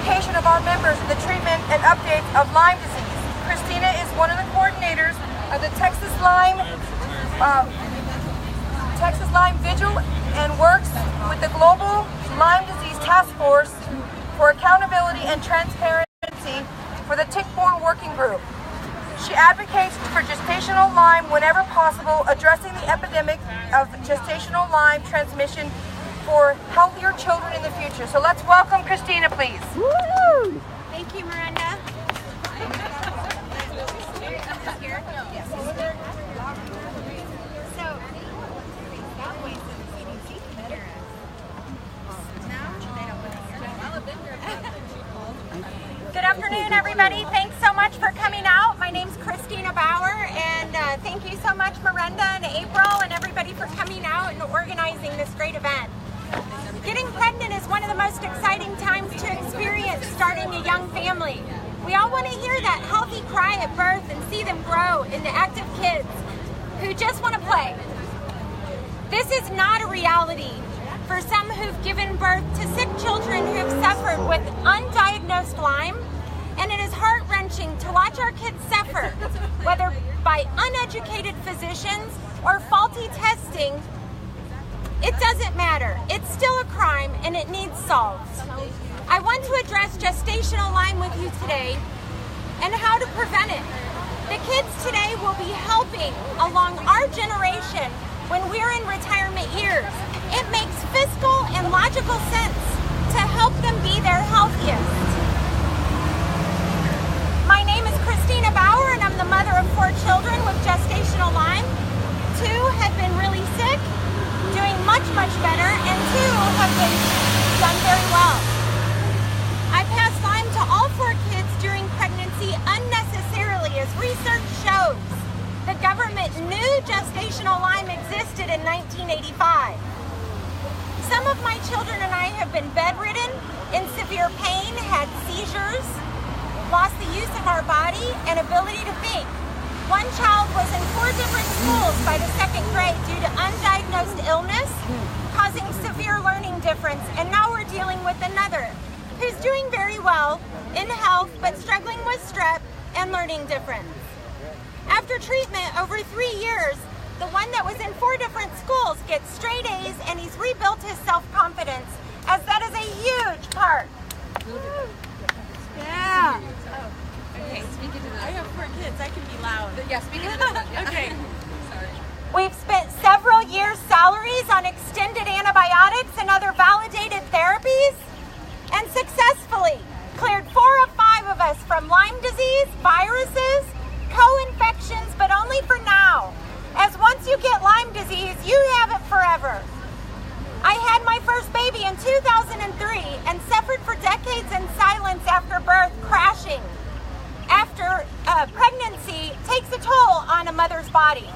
education of our members in the treatment and updates of Lyme disease. Kristina is one of the coordinators of the Texas Lyme Vigil and works with the Global Lyme Disease Task Force for accountability and transparency for the tick-borne working group. She advocates for gestational Lyme whenever possible, addressing the epidemic of gestational Lyme transmission for healthier children in the future. So let's welcome Kristina, please. Woo! Thank you, Miranda. Good afternoon, everybody. Thanks so much for coming out. My name's Kristina Bauer, and thank you so much, Miranda and April, and everybody for coming out and organizing this great event. Getting pregnant is one of the most exciting times to experience starting a young family. We all want to hear that healthy cry at birth and see them grow into active kids who just want to play. This is not a reality for some who've given birth to sick children who have suffered with undiagnosed Lyme, and it is heart-wrenching to watch our kids suffer, whether by uneducated physicians or faulty testing. It doesn't matter. It's still a crime and it needs solved. I want to address gestational Lyme with you today and how to prevent it. The kids today will be helping along our generation when we're in retirement years. It makes fiscal and logical sense to help them be their healthiest. My name is Kristina Bauer, and I'm the mother of 4 children with gestational Lyme. 2 have been really sick, doing much better, and 2 have been done very well. I passed Lyme to all 4 kids during pregnancy unnecessarily, as research shows. The government knew gestational Lyme existed in 1985. Some of my children and I have been bedridden, in severe pain, had seizures, lost the use of our body and ability to think. One child was in 4 different schools by the 2nd grade due to undiagnosed illness, causing severe learning difference, and now we're dealing with another who's doing very well in health but struggling with strep and learning difference. After treatment over 3 years, the one that was in 4 different schools gets straight A's, and he's rebuilt his self-confidence, as that is a huge part. Yeah. Okay, speak into this. I have 4 kids. I can be loud. Yeah, speak into this. Okay. Sorry. We've spent several years' salaries on extended antibiotics and other validated therapies, and successfully cleared 4 of 5 of us from Lyme disease, viruses, co-infections, but only for now. As once you get Lyme disease, you have it forever. I had my first baby in 2003 and suffered for decades in silence after birth, crashing. After pregnancy takes a toll on a mother's body.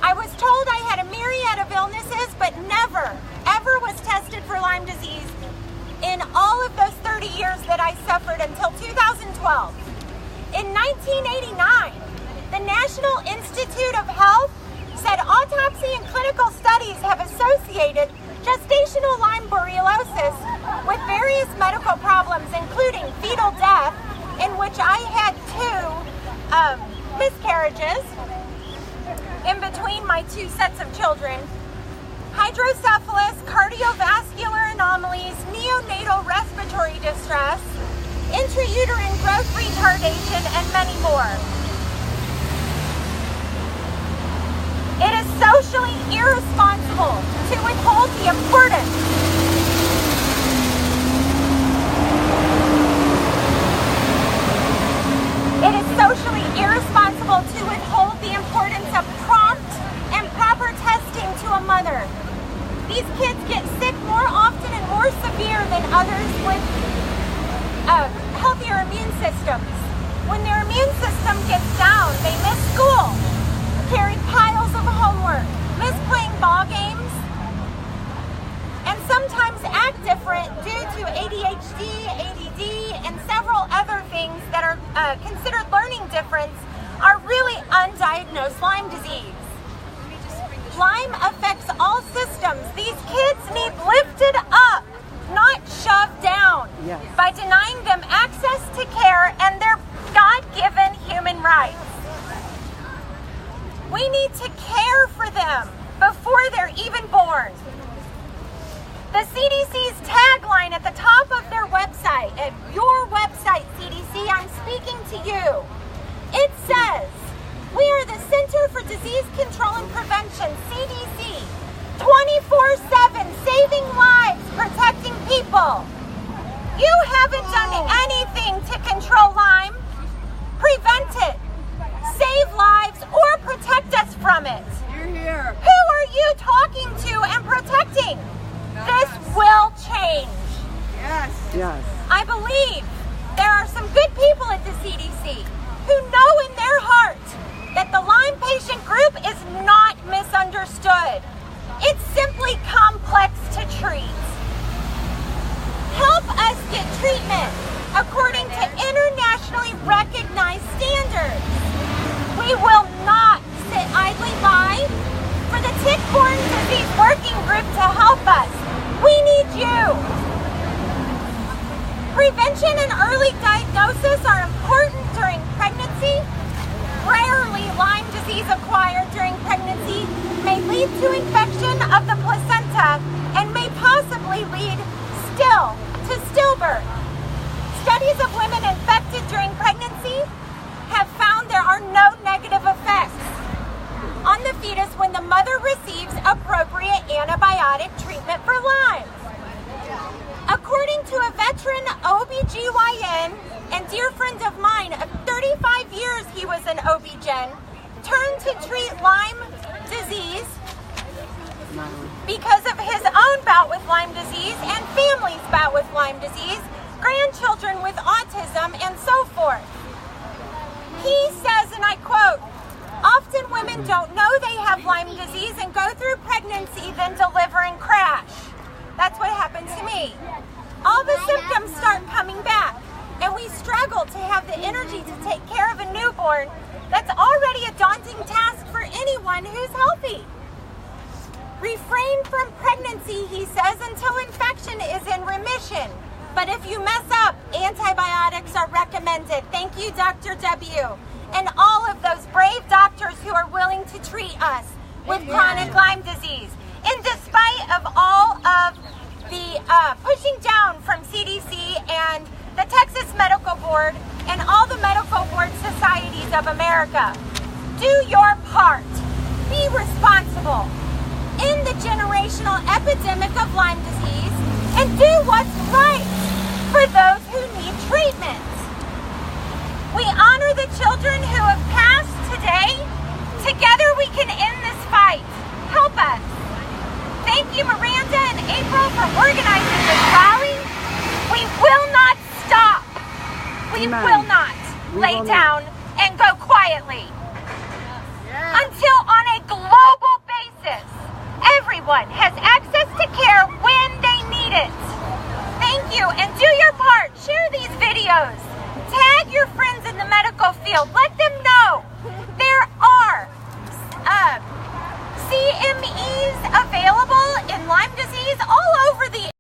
I was told I had a myriad of illnesses, but never, ever was tested for Lyme disease in all of those 30 years that I suffered until 2012. In 1989, the National Institute of Health said autopsy and clinical studies have associated gestational Lyme borreliosis with various medical problems, including fetal death, in which I had 2 miscarriages in between my 2 sets of children, hydrocephalus, cardiovascular anomalies, neonatal respiratory distress, intrauterine growth retardation, and many more. It is socially irresponsible to withhold the importance of prompt and proper testing to a mother. These kids get sick more often and more severe than others with healthier immune systems. When their immune system gets down, they miss school, carry piles of homework, miss playing ball games, and sometimes act different due to ADHD, ADD, and several other things that are considered learning difference are really undiagnosed Lyme disease. Lyme affects all systems. These kids need lifted up, not shoved down. Yes. By denying them The CDC's tagline at the top of their website, at your website, CDC, I'm speaking to you. It says, we are the Center for Disease Control and Prevention, CDC, 24/7, saving lives, protecting people. You haven't done anything to control Lyme, prevent it, save lives, or protect us from it. You're here. Who are you talking to and protecting? This will change. Yes. Yes. I believe there are some good people at the CDC who know in their heart that the Lyme patient group is not misunderstood. It's simply complex to treat. Help us get treatment according to internationally recognized standards. We will not sit idly by for the tick-borne disease working group to help us. We need you. Prevention and early diagnosis are important during pregnancy. Rarely Lyme disease acquired during pregnancy may lead to infection of the placenta and may possibly lead still to stillbirth. Studies of women infected during pregnancy have found there are no negative effects on the fetus when the mother receives appropriate antibiotic treatment for Lyme. According to a veteran OBGYN and dear friend of mine, of 35 years he was an OB-GYN, turned to treat Lyme disease because of his own bout with Lyme disease and family's bout with Lyme disease, grandchildren with autism, and so forth. He says, and I quote, often women don't know they have Lyme disease and go through pregnancy, then deliver and crash. That's what happened to me. All the symptoms start coming back, and we struggle to have the energy to take care of a newborn. That's already a daunting task for anyone who's healthy. Refrain from pregnancy, he says, until infection is in remission. But if you mess up, antibiotics are recommended. Thank you, Dr. W. And all of those brave doctors who are willing to treat us with chronic Lyme disease. In despite of all of the pushing down from CDC and the Texas Medical Board and all the medical board societies of America, do your part. Be responsible in the generational epidemic of Lyme disease and do what's right for those who need treatment. We honor the children who have passed today. Together we can end this fight. Help us. Thank you, Miranda and April, for organizing this rally. We will not stop. We will not lay down and go quietly until on a global basis, everyone has access to care when they need it. Thank you, and do your part. Share these videos. Tag your friends in the medical field. Let them know there are CMEs available in Lyme disease all over the